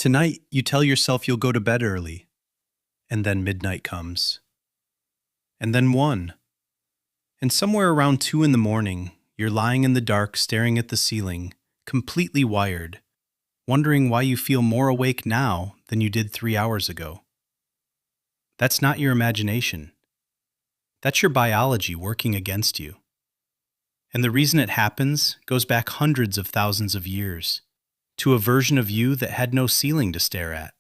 Tonight, you tell yourself you'll go to bed early, and then midnight comes, and then 1. And somewhere around 2 in the morning, you're lying in the dark staring at the ceiling, completely wired, wondering why you feel more awake now than you did 3 hours ago. That's not your imagination. That's your biology working against you. And the reason it happens goes back hundreds of thousands of years, to a version of you that had no ceiling to stare at.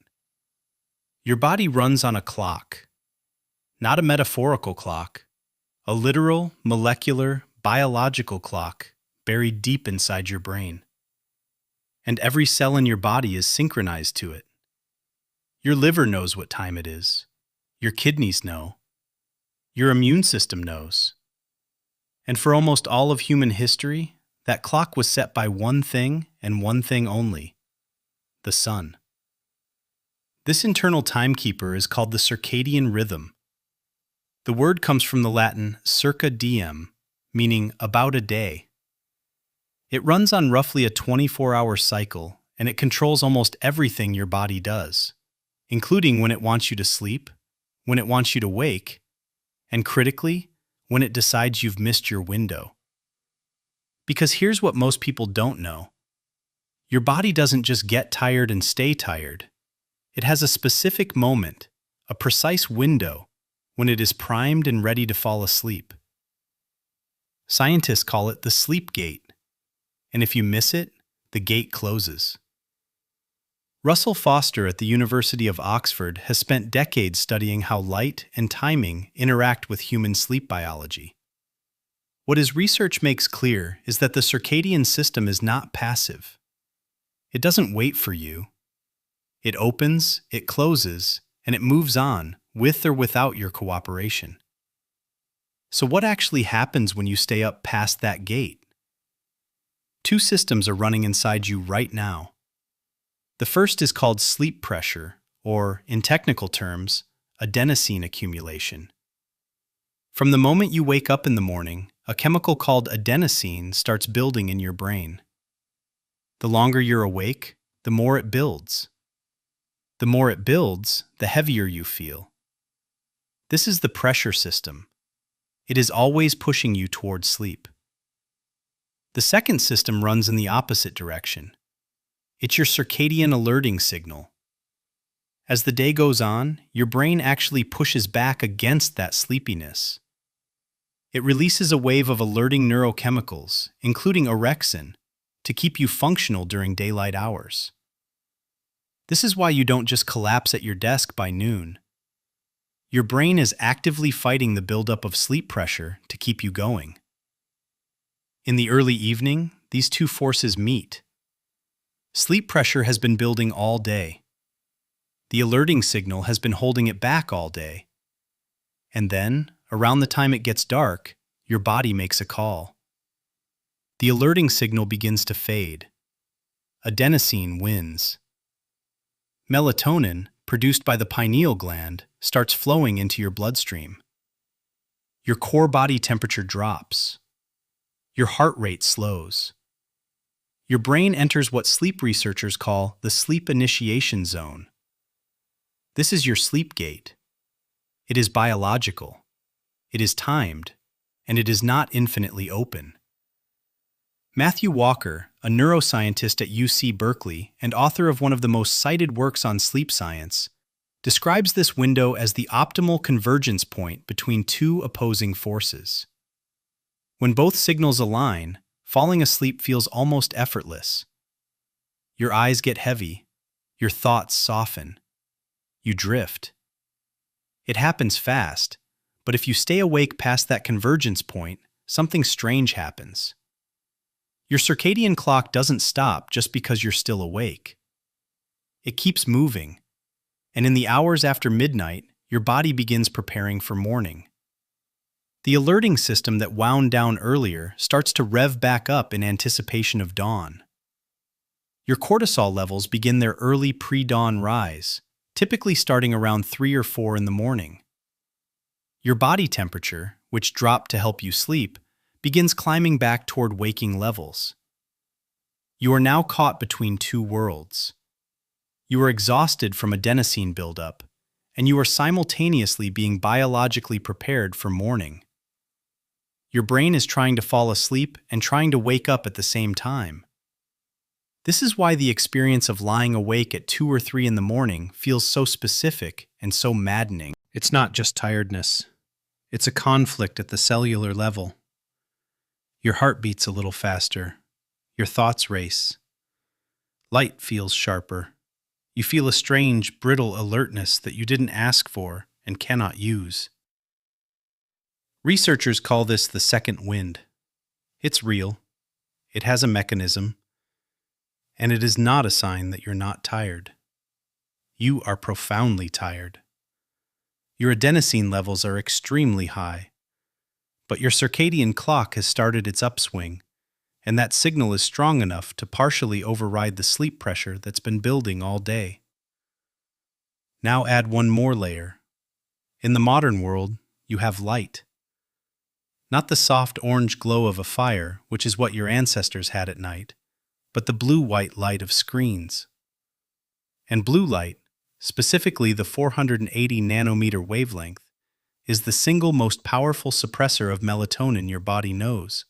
Your body runs on a clock, not a metaphorical clock, a literal, molecular, biological clock buried deep inside your brain. And every cell in your body is synchronized to it. Your liver knows what time it is. Your kidneys know. Your immune system knows. And for almost all of human history, that clock was set by one thing and one thing only: the sun. This internal timekeeper is called the circadian rhythm. The word comes from the Latin circa diem, meaning about a day. It runs on roughly a 24-hour cycle, and it controls almost everything your body does, including when it wants you to sleep, when it wants you to wake, and critically, when it decides you've missed your window. Because here's what most people don't know. Your body doesn't just get tired and stay tired. It has a specific moment, a precise window, when it is primed and ready to fall asleep. Scientists call it the sleep gate, and if you miss it, the gate closes. Russell Foster at the University of Oxford has spent decades studying how light and timing interact with human sleep biology. What his research makes clear is that the circadian system is not passive. It doesn't wait for you. It opens, it closes, and it moves on, with or without your cooperation. So what actually happens when you stay up past that gate? Two systems are running inside you right now. The first is called sleep pressure, or, in technical terms, adenosine accumulation. From the moment you wake up in the morning, a chemical called adenosine starts building in your brain. The longer you're awake, the more it builds. The more it builds, the heavier you feel. This is the pressure system. It is always pushing you towards sleep. The second system runs in the opposite direction. It's your circadian alerting signal. As the day goes on, your brain actually pushes back against that sleepiness. It releases a wave of alerting neurochemicals, including orexin, to keep you functional during daylight hours. This is why you don't just collapse at your desk by noon. Your brain is actively fighting the buildup of sleep pressure to keep you going. In the early evening, these two forces meet. Sleep pressure has been building all day. The alerting signal has been holding it back all day. And then, around the time it gets dark, your body makes a call. The alerting signal begins to fade. Adenosine wins. Melatonin, produced by the pineal gland, starts flowing into your bloodstream. Your core body temperature drops. Your heart rate slows. Your brain enters what sleep researchers call the sleep initiation zone. This is your sleep gate. It is biological. It is timed, and it is not infinitely open. Matthew Walker, a neuroscientist at UC Berkeley and author of one of the most cited works on sleep science, describes this window as the optimal convergence point between two opposing forces. When both signals align, falling asleep feels almost effortless. Your eyes get heavy, your thoughts soften, you drift. It happens fast, but if you stay awake past that convergence point, something strange happens. Your circadian clock doesn't stop just because you're still awake. It keeps moving, and in the hours after midnight, your body begins preparing for morning. The alerting system that wound down earlier starts to rev back up in anticipation of dawn. Your cortisol levels begin their early pre-dawn rise, typically starting around 3 or 4 in the morning. Your body temperature, which dropped to help you sleep, begins climbing back toward waking levels. You are now caught between two worlds. You are exhausted from adenosine buildup, and you are simultaneously being biologically prepared for morning. Your brain is trying to fall asleep and trying to wake up at the same time. This is why the experience of lying awake at 2 or 3 in the morning feels so specific and so maddening. It's not just tiredness. It's a conflict at the cellular level. Your heart beats a little faster. Your thoughts race. Light feels sharper. You feel a strange, brittle alertness that you didn't ask for and cannot use. Researchers call this the second wind. It's real. It has a mechanism. And it is not a sign that you're not tired. You are profoundly tired. Your adenosine levels are extremely high, but your circadian clock has started its upswing, and that signal is strong enough to partially override the sleep pressure that's been building all day. Now add one more layer. In the modern world, you have light. Not the soft orange glow of a fire, which is what your ancestors had at night, but the blue-white light of screens. And blue light, specifically the 480 nanometer wavelength, is the single most powerful suppressor of melatonin your body knows.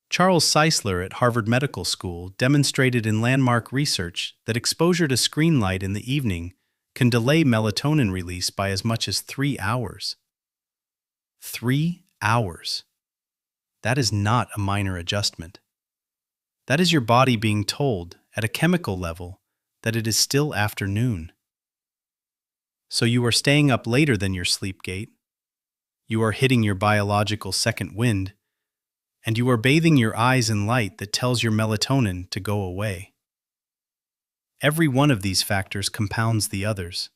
Charles Czeisler at Harvard Medical School demonstrated in landmark research that exposure to screen light in the evening can delay melatonin release by as much as 3 hours. 3 hours. That is not a minor adjustment. That is your body being told, at a chemical level, that it is still afternoon. So you are staying up later than your sleep gate, you are hitting your biological second wind, and you are bathing your eyes in light that tells your melatonin to go away. Every one of these factors compounds the others.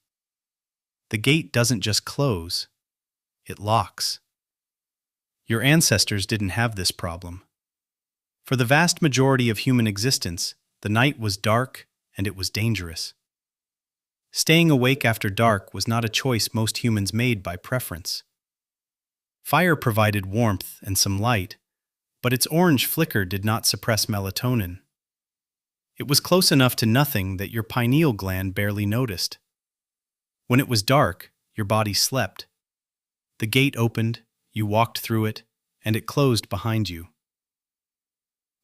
The gate doesn't just close, it locks. Your ancestors didn't have this problem. For the vast majority of human existence, the night was dark and it was dangerous. Staying awake after dark was not a choice most humans made by preference. Fire provided warmth and some light, but its orange flicker did not suppress melatonin. It was close enough to nothing that your pineal gland barely noticed. When it was dark, your body slept. The gate opened, you walked through it, and it closed behind you.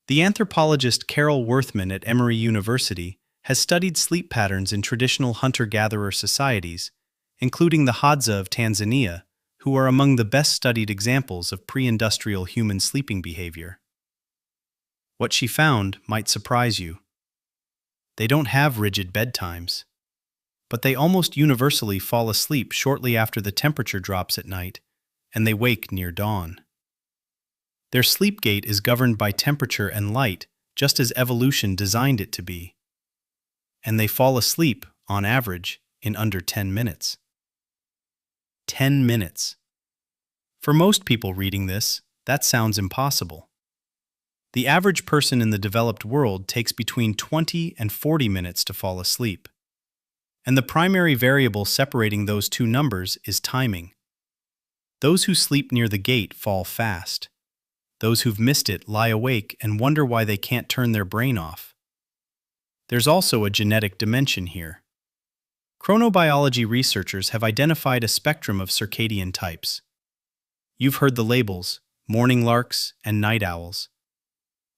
The anthropologist Carol Worthman at Emory University has studied sleep patterns in traditional hunter-gatherer societies, including the Hadza of Tanzania, who are among the best-studied examples of pre-industrial human sleeping behavior. What she found might surprise you. They don't have rigid bedtimes, but they almost universally fall asleep shortly after the temperature drops at night, and they wake near dawn. Their sleep gate is governed by temperature and light, just as evolution designed it to be. And they fall asleep, on average, in under 10 minutes. 10 minutes. For most people reading this, that sounds impossible. The average person in the developed world takes between 20 and 40 minutes to fall asleep. And the primary variable separating those two numbers is timing. Those who sleep near the gate fall fast. Those who've missed it lie awake and wonder why they can't turn their brain off. There's also a genetic dimension here. Chronobiology researchers have identified a spectrum of circadian types. You've heard the labels, morning larks and night owls.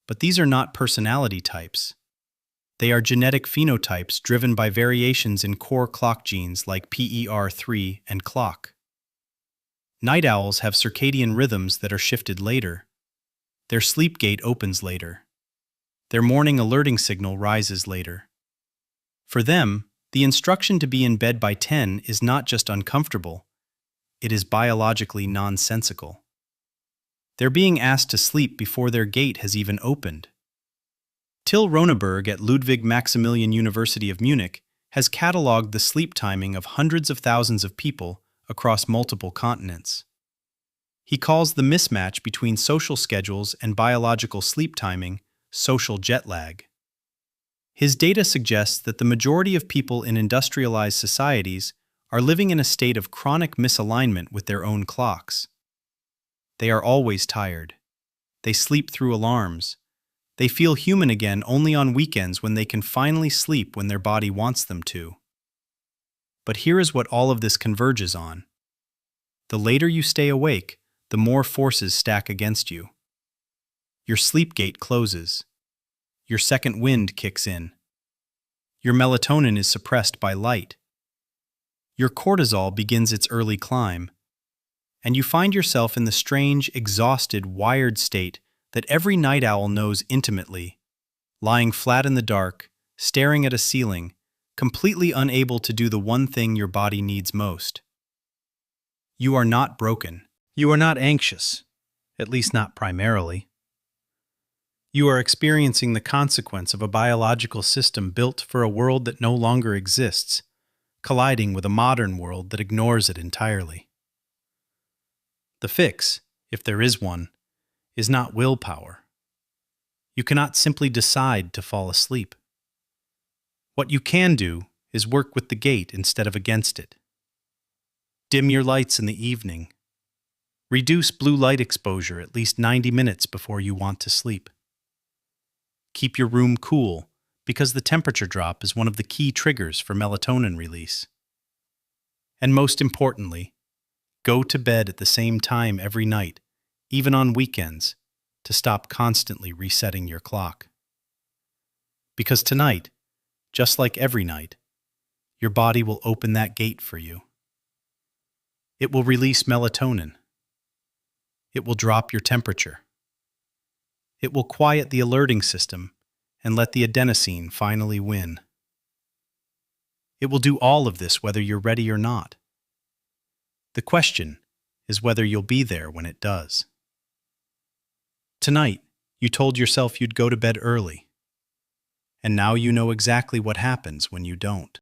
But these are not personality types. They are genetic phenotypes driven by variations in core clock genes like PER3 and clock. Night owls have circadian rhythms that are shifted later. Their sleep gate opens later. Their morning alerting signal rises later. For them, the instruction to be in bed by 10 is not just uncomfortable, it is biologically nonsensical. They're being asked to sleep before their gate has even opened. Till Roneberg at Ludwig Maximilian University of Munich has cataloged the sleep timing of hundreds of thousands of people across multiple continents. He calls the mismatch between social schedules and biological sleep timing social jet lag. His data suggests that the majority of people in industrialized societies are living in a state of chronic misalignment with their own clocks. They are always tired. They sleep through alarms. They feel human again only on weekends when they can finally sleep when their body wants them to. But here is what all of this converges on. The later you stay awake, the more forces stack against you. Your sleep gate closes. Your second wind kicks in. Your melatonin is suppressed by light. Your cortisol begins its early climb. And you find yourself in the strange, exhausted, wired state that every night owl knows intimately, lying flat in the dark, staring at a ceiling, completely unable to do the one thing your body needs most. You are not broken. You are not anxious, at least not primarily. You are experiencing the consequence of a biological system built for a world that no longer exists, colliding with a modern world that ignores it entirely. The fix, if there is one, is not willpower. You cannot simply decide to fall asleep. What you can do is work with the gate instead of against it. Dim your lights in the evening. Reduce blue light exposure at least 90 minutes before you want to sleep. Keep your room cool because the temperature drop is one of the key triggers for melatonin release. And most importantly, go to bed at the same time every night, even on weekends, to stop constantly resetting your clock. Because tonight, just like every night, your body will open that gate for you. It will release melatonin. It will drop your temperature. It will quiet the alerting system and let the adenosine finally win. It will do all of this whether you're ready or not. The question is whether you'll be there when it does. Tonight, you told yourself you'd go to bed early, and now you know exactly what happens when you don't.